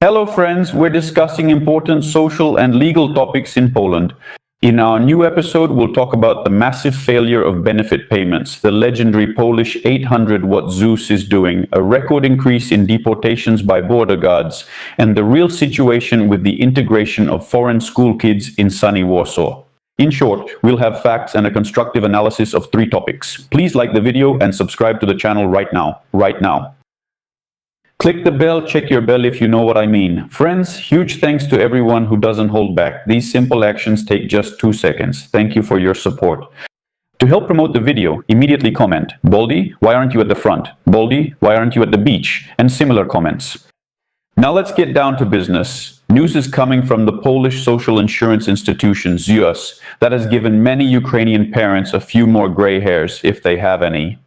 Hello friends, we're discussing important social and legal topics in Poland. In our new episode, we'll talk about the massive failure of benefit payments, the legendary Polish 800 what Zeus is doing, a record increase in deportations by border guards, and the real situation with the integration of foreign school kids in sunny Warsaw. In short, we'll have facts and a constructive analysis of 3 topics. Please like the video and subscribe to the channel right now. Click the bell, check your bell if you know what I mean. Friends, huge thanks to everyone who doesn't hold back. These simple actions take just 2 seconds. Thank you for your support. To help promote the video, immediately comment, Baldy, why aren't you at the front? Baldy, why aren't you at the beach? And similar comments. Now let's get down to business. News is coming from the Polish social insurance institution, ZUS, that has given many Ukrainian parents a few more gray hairs, if they have any.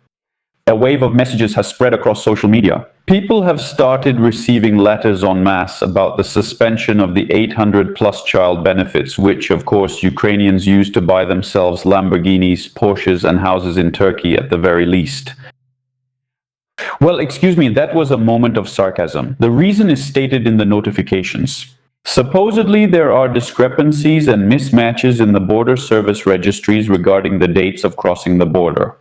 A wave of messages has spread across social media. People have started receiving letters en masse about the suspension of the 800-plus child benefits, which, of course, Ukrainians use to buy themselves Lamborghinis, Porsches, and houses in Turkey at the very least. Well, excuse me, that was a moment of sarcasm. The reason is stated in the notifications. Supposedly, there are discrepancies and mismatches in the border service registries regarding the dates of crossing the border.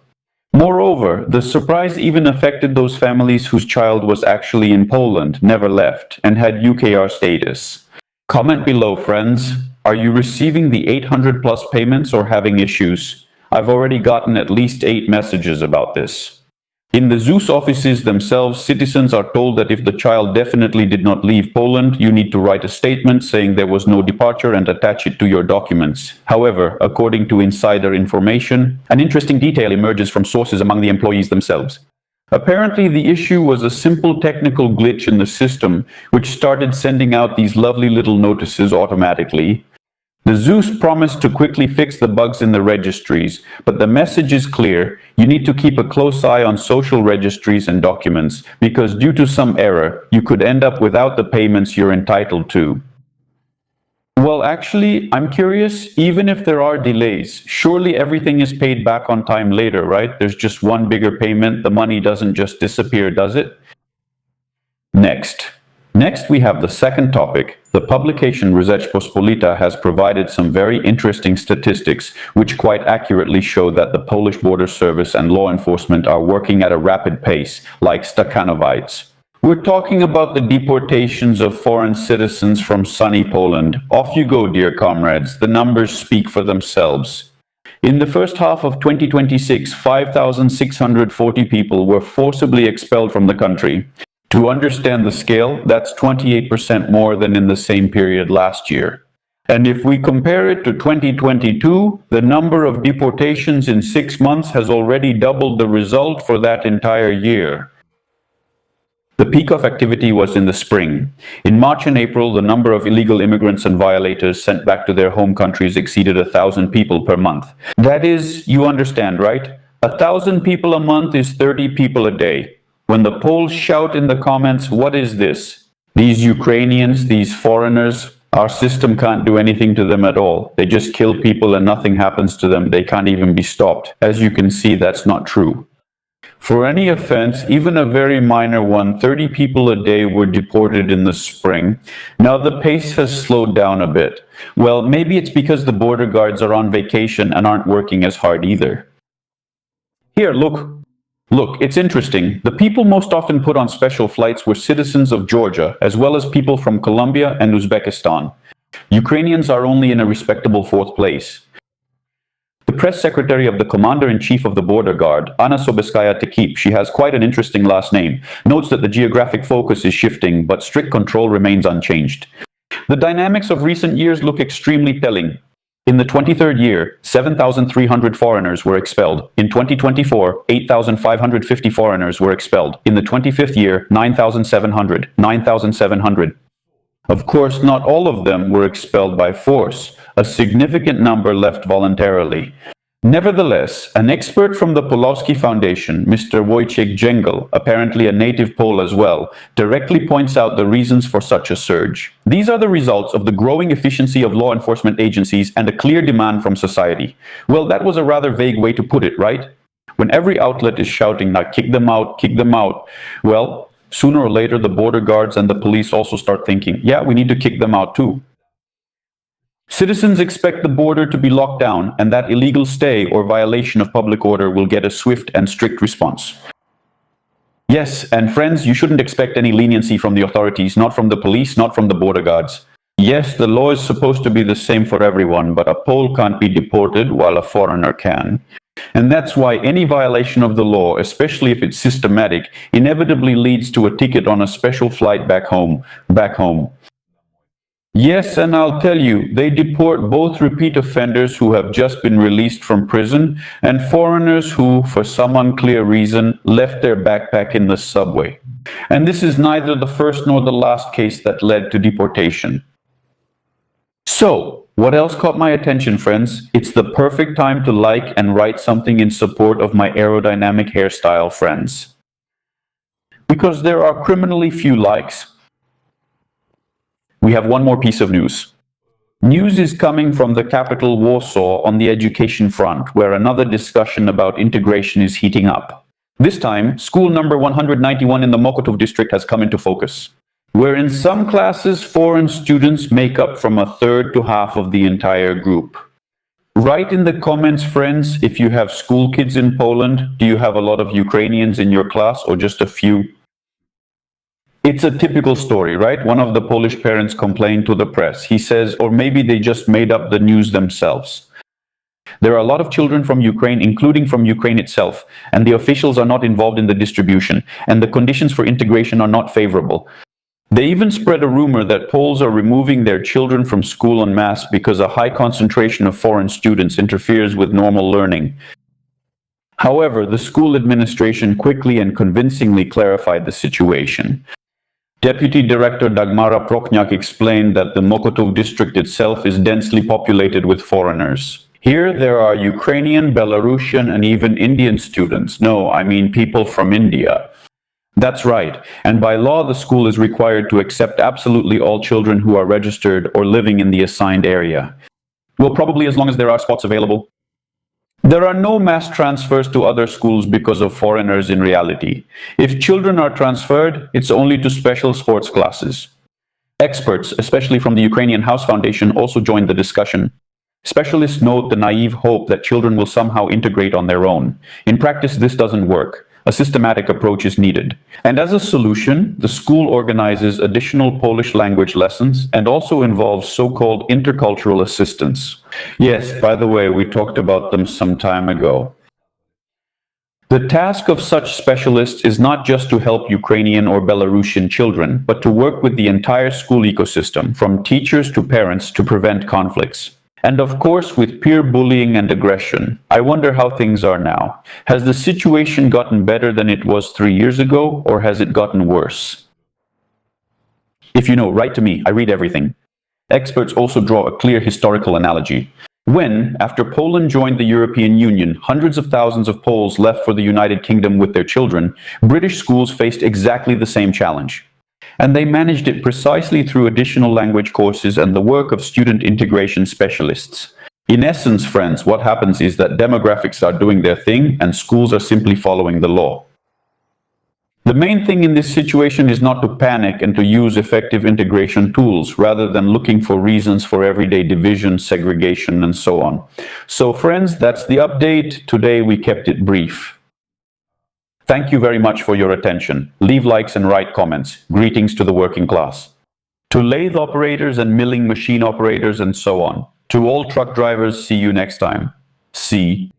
Moreover, the surprise even affected those families whose child was actually in Poland, never left, and had UKR status. Comment below, friends. Are you receiving the 800-plus payments or having issues? I've already gotten at least 8 messages about this. In the ZUS offices themselves, citizens are told that if the child definitely did not leave Poland, you need to write a statement saying there was no departure and attach it to your documents. However, according to insider information, an interesting detail emerges from sources among the employees themselves. Apparently, the issue was a simple technical glitch in the system, which started sending out these lovely little notices automatically. The ZUS promised to quickly fix the bugs in the registries, but the message is clear. You need to keep a close eye on social registries and documents, because due to some error, you could end up without the payments you're entitled to. Well, actually, I'm curious, even if there are delays, surely everything is paid back on time later, right? There's just one bigger payment, the money doesn't just disappear, does it? Next, we have the second topic. The publication Rzeczpospolita has provided some very interesting statistics which quite accurately show that the Polish border service and law enforcement are working at a rapid pace, like Stakhanovites. We're talking about the deportations of foreign citizens from sunny Poland. Off you go, dear comrades. The numbers speak for themselves. In the first half of 2026, 5,640 people were forcibly expelled from the country. To understand the scale, that's 28% more than in the same period last year. And if we compare it to 2022, the number of deportations in 6 months has already doubled the result for that entire year. The peak of activity was in the spring. In March and April, the number of illegal immigrants and violators sent back to their home countries exceeded 1,000 people per month. That is, you understand, right? 1,000 people a month is 30 people a day. When the Poles shout in the comments, what is this? These Ukrainians, these foreigners, our system can't do anything to them at all. They just kill people and nothing happens to them. They can't even be stopped. As you can see, that's not true. For any offense, even a very minor one, 30 people a day were deported in the spring. Now the pace has slowed down a bit. Well, maybe it's because the border guards are on vacation and aren't working as hard either. Here, Look, it's interesting. The people most often put on special flights were citizens of Georgia, as well as people from Colombia and Uzbekistan. Ukrainians are only in a respectable 4th place. The press secretary of the commander-in-chief of the border guard, Anna Sobeskaya Tekip, she has quite an interesting last name, notes that the geographic focus is shifting, but strict control remains unchanged. The dynamics of recent years look extremely telling. In the 23rd year, 7,300 foreigners were expelled. In 2024, 8,550 foreigners were expelled. In the 25th year, 9,700. Of course, not all of them were expelled by force. A significant number left voluntarily. Nevertheless, an expert from the Pulowski Foundation, Mr. Wojciech Jengel, apparently a native Pole as well, directly points out the reasons for such a surge. These are the results of the growing efficiency of law enforcement agencies and a clear demand from society. Well, that was a rather vague way to put it, right? When every outlet is shouting, now kick them out, well, sooner or later the border guards and the police also start thinking, yeah, we need to kick them out too. Citizens expect the border to be locked down, and that illegal stay or violation of public order will get a swift and strict response. Yes, and friends, you shouldn't expect any leniency from the authorities, not from the police, not from the border guards. Yes, the law is supposed to be the same for everyone, but a Pole can't be deported while a foreigner can. And that's why any violation of the law, especially if it's systematic, inevitably leads to a ticket on a special flight back home. Yes, and I'll tell you, they deport both repeat offenders who have just been released from prison and foreigners who, for some unclear reason, left their backpack in the subway. And this is neither the first nor the last case that led to deportation. So, what else caught my attention, friends? It's the perfect time to like and write something in support of my aerodynamic hairstyle, friends. Because there are criminally few likes. We have one more piece of news. News is coming from the capital Warsaw on the education front, where another discussion about integration is heating up. This time, school number 191 in the Mokotów district has come into focus, where in some classes foreign students make up from a third to half of the entire group. Write in the comments, friends, if you have school kids in Poland. Do you have a lot of Ukrainians in your class or just a few? It's a typical story, right? One of the Polish parents complained to the press. He says, or maybe they just made up the news themselves. There are a lot of children from Ukraine, including from Ukraine itself, and the officials are not involved in the distribution, and the conditions for integration are not favorable. They even spread a rumor that Poles are removing their children from school en masse because a high concentration of foreign students interferes with normal learning. However, the school administration quickly and convincingly clarified the situation. Deputy Director Dagmara Prokniak explained that the Mokotów district itself is densely populated with foreigners. Here there are Ukrainian, Belarusian, and even Indian students. No, I mean people from India. That's right, and by law the school is required to accept absolutely all children who are registered or living in the assigned area. Well, probably as long as there are spots available. There are no mass transfers to other schools because of foreigners in reality. If children are transferred, it's only to special sports classes. Experts, especially from the Ukrainian House Foundation, also joined the discussion. Specialists note the naive hope that children will somehow integrate on their own. In practice, this doesn't work. A systematic approach is needed. And as a solution, the school organizes additional Polish language lessons and also involves so-called intercultural assistants. Yes, by the way, we talked about them some time ago. The task of such specialists is not just to help Ukrainian or Belarusian children, but to work with the entire school ecosystem, from teachers to parents, to prevent conflicts. And of course, with peer bullying and aggression. I wonder how things are now. Has the situation gotten better than it was 3 years ago, or has it gotten worse? If you know, write to me. I read everything. Experts also draw a clear historical analogy. When, after Poland joined the European Union, hundreds of thousands of Poles left for the United Kingdom with their children, British schools faced exactly the same challenge. And they managed it precisely through additional language courses and the work of student integration specialists. In essence, friends, what happens is that demographics are doing their thing and schools are simply following the law. The main thing in this situation is not to panic and to use effective integration tools rather than looking for reasons for everyday division, segregation, and so on. So, friends, that's the update. Today we kept it brief. Thank you very much for your attention. Leave likes and write comments. Greetings to the working class. To lathe operators and milling machine operators and so on. To all truck drivers, see you next time. See.